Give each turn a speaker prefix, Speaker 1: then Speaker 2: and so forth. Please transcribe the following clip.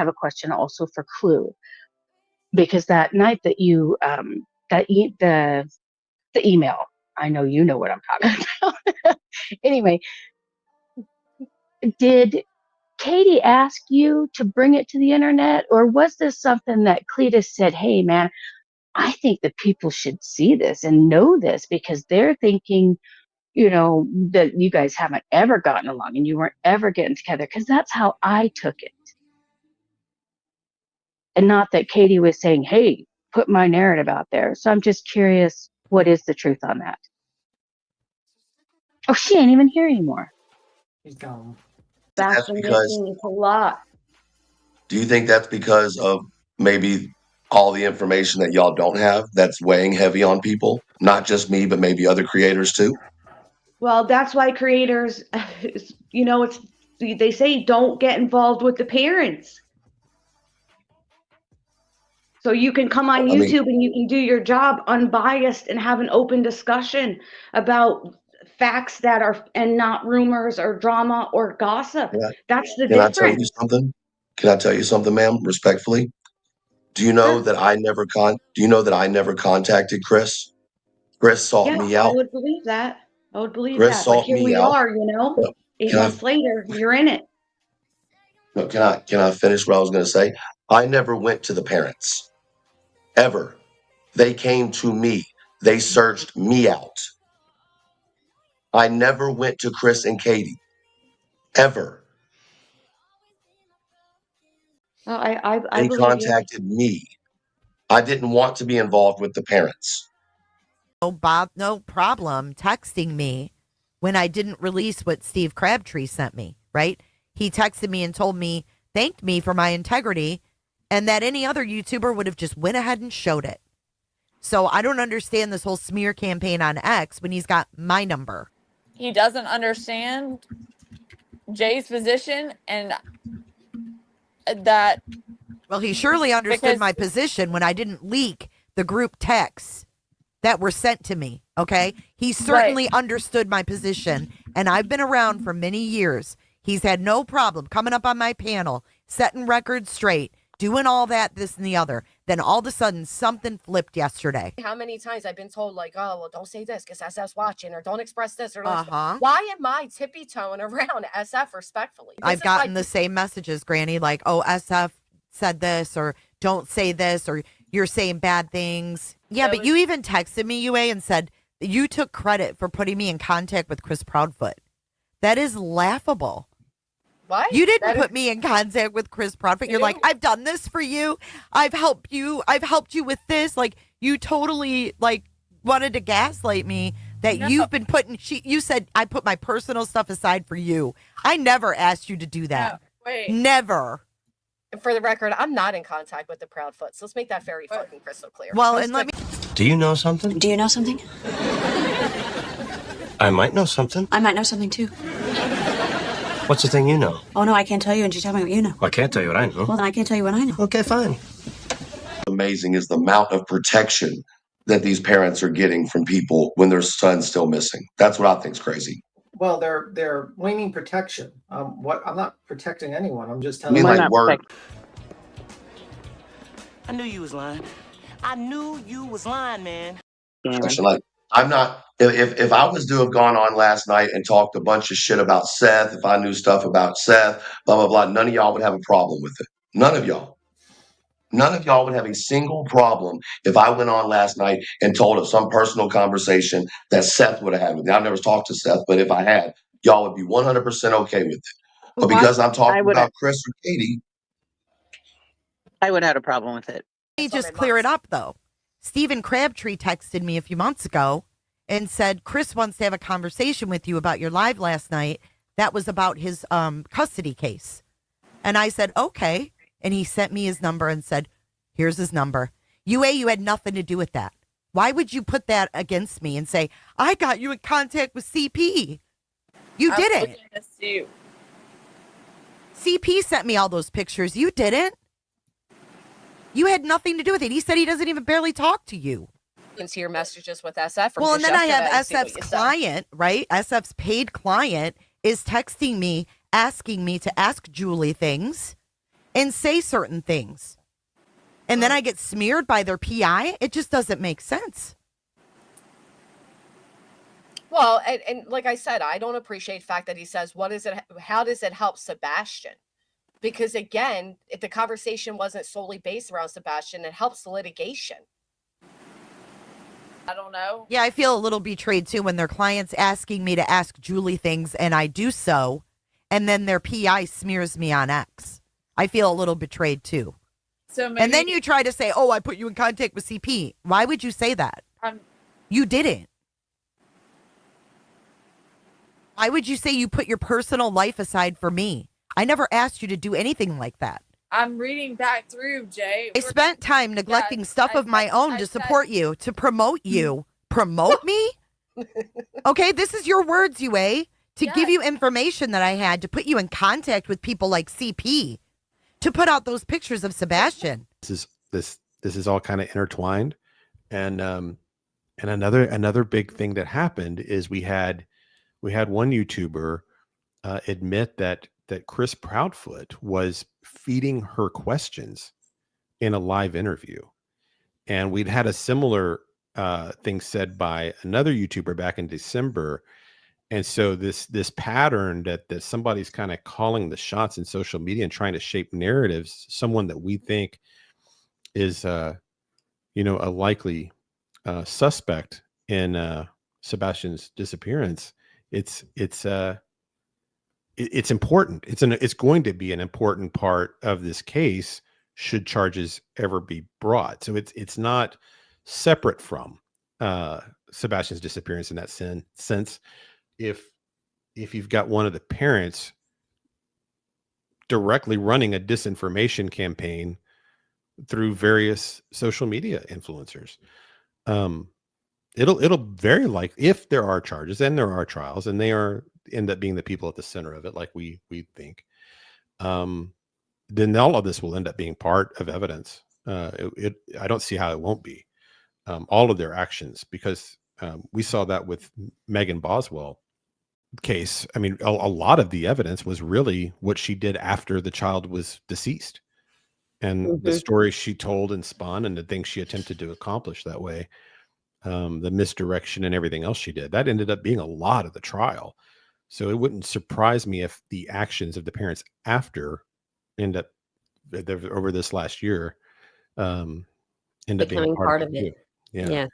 Speaker 1: have a question also for Clue, because that night that you the email, I know you know what I'm talking about. Anyway, did Katie ask you to bring it to the internet, or was this something that Cletus said, hey man, I think that people should see this and know this, because they're thinking, that you guys haven't ever gotten along and you weren't ever getting together, because that's how I took it. And not that Katie was saying, hey, put my narrative out there. So I'm just curious, what is the truth on that? Oh, she ain't even here anymore.
Speaker 2: He's gone.
Speaker 3: That's because a lot.
Speaker 4: Do you think that's because of maybe all the information that y'all don't have that's weighing heavy on people? Not just me, but maybe other creators too?
Speaker 3: Well, that's why creators, they say don't get involved with the parents. So you can come on YouTube and you can do your job unbiased and have an open discussion about facts that are, and not rumors or drama or gossip.
Speaker 4: Yeah.
Speaker 3: That's the difference.
Speaker 4: Can I tell you something, ma'am, respectfully? Do you know that I never contacted Chris? Chris sought me out.
Speaker 3: I would believe that.
Speaker 4: Chris sought
Speaker 3: but here
Speaker 4: me
Speaker 3: we
Speaker 4: out.
Speaker 3: are, 8 months later, you're in it.
Speaker 4: No, can I finish what I was going to say? I never went to the parents. Ever. They came to me. They searched me out. I never went to Chris and Katie. Ever.
Speaker 3: I
Speaker 4: They
Speaker 3: believe
Speaker 4: contacted me. I didn't want to be involved with the parents.
Speaker 5: Oh, Bob, no problem texting me when I didn't release what Steve Crabtree sent me, right? He texted me and thanked me for my integrity, and that any other YouTuber would have just went ahead and showed it. So I don't understand this whole smear campaign on X when he's got my number.
Speaker 6: He doesn't understand Jay's position, and that...
Speaker 5: Well, he surely understood my position when I didn't leak the group texts that were sent to me, okay? He certainly understood my position, and I've been around for many years. He's had no problem coming up on my panel, setting records straight, doing all that, this and the other. Then all of a sudden, something flipped yesterday.
Speaker 7: How many times I've been told, like, oh, well, don't say this because SF's watching, or don't express this, or don't why am I tippy-toeing around SF respectfully?
Speaker 5: I've gotten the same messages, Granny, like, oh, SF said this, or don't say this, or you're saying bad things. Yeah, but you even texted me, UA, and said that you took credit for putting me in contact with Chris Proudfoot. That is laughable.
Speaker 7: What?
Speaker 5: You didn't put me in contact with Chris Proudfoot. You're like, I've done this for you. I've helped you with this. Like, you totally, wanted to gaslight me that you've been putting, you said, I put my personal stuff aside for you. I never asked you to do that.
Speaker 6: No, wait.
Speaker 5: Never.
Speaker 7: For the record, I'm not in contact with the Proudfoot, so let's make that very fucking crystal clear.
Speaker 5: Well, and let me...
Speaker 8: Do you know something?
Speaker 9: Do you know something?
Speaker 8: I might know something.
Speaker 9: I might know something too.
Speaker 8: What's the thing you know?
Speaker 9: Oh, no, I can't tell you, and you tell me what you know.
Speaker 8: Well, I can't tell you what I know.
Speaker 9: Well, then I can't tell you what I know.
Speaker 8: Okay, fine.
Speaker 4: Amazing is the amount of protection that these parents are getting from people when their son's still missing. That's what I think is crazy.
Speaker 2: Well, they're waning protection. I'm not protecting anyone. I'm just telling you.
Speaker 10: I knew you was lying. I knew you was lying, man.
Speaker 4: I'm not. If I was to have gone on last night and talked a bunch of shit about Seth, if I knew stuff about Seth, blah blah blah, none of y'all would have a problem with it. None of y'all. None of y'all would have a single problem if I went on last night and told of some personal conversation that Seth would have had with me. I've never talked to Seth, but if I had, y'all would be 100% okay with it. But because I'm talking about Chris or Katie,
Speaker 1: I would have had a problem with it.
Speaker 5: Let me just clear it up, though. Stephen Crabtree texted me a few months ago and said, Chris wants to have a conversation with you about your live last night. That was about his custody case. And I said, okay. And he sent me his number and said, here's his number. You had nothing to do with that. Why would you put that against me and say, I got you in contact with CP? You didn't. CP sent me all those pictures. You didn't. You had nothing to do with it. He said he doesn't even barely talk to you.
Speaker 7: You can see your messages with SF.
Speaker 5: Well, and then I have SF's client, right? SF's paid client is texting me, asking me to ask Julie things. and say certain things. And then I get smeared by their PI. It just doesn't make sense.
Speaker 7: Well, and like I said, I don't appreciate the fact that he says, how does it help Sebastian? Because again, if the conversation wasn't solely based around Sebastian, it helps the litigation.
Speaker 6: I don't know.
Speaker 5: Yeah, I feel a little betrayed too when their client's asking me to ask Julie things and I do so, and then their PI smears me on X. I feel a little betrayed too.
Speaker 6: So maybe,
Speaker 5: and then you try to say, oh, I put you in contact with CP. Why would you say that? You didn't. Why would you say you put your personal life aside for me? I never asked you to do anything like that.
Speaker 6: I'm reading back through, Jay.
Speaker 5: I spent time neglecting stuff of my own to support you, to promote you. Promote me? Okay, this is your words, UA. To give you information that I had, to put you in contact with people like CP, to put out those pictures of Sebastian.
Speaker 11: This is all kind of intertwined. And another big thing that happened is we had one YouTuber admit that Chris Proudfoot was feeding her questions in a live interview. And we'd had a similar thing said by another YouTuber back in December. And so this pattern that somebody's kind of calling the shots in social media and trying to shape narratives, someone that we think is a likely suspect in Sebastian's disappearance, it's important. It's going to be an important part of this case should charges ever be brought. So it's not separate from Sebastian's disappearance in that sense. If you've got one of the parents directly running a disinformation campaign through various social media influencers, it'll very likely, if there are charges and there are trials and they end up being the people at the center of it, like we think, then all of this will end up being part of evidence. I don't see how it won't be. All of their actions, because we saw that with Megan Boswell case. I mean, a lot of the evidence was really what she did after the child was deceased, and the story she told and spun and the things she attempted to accomplish that way, the misdirection and everything else she did, that ended up being a lot of the trial. So it wouldn't surprise me if the actions of the parents after end up over this last year end up being part of it. Yeah.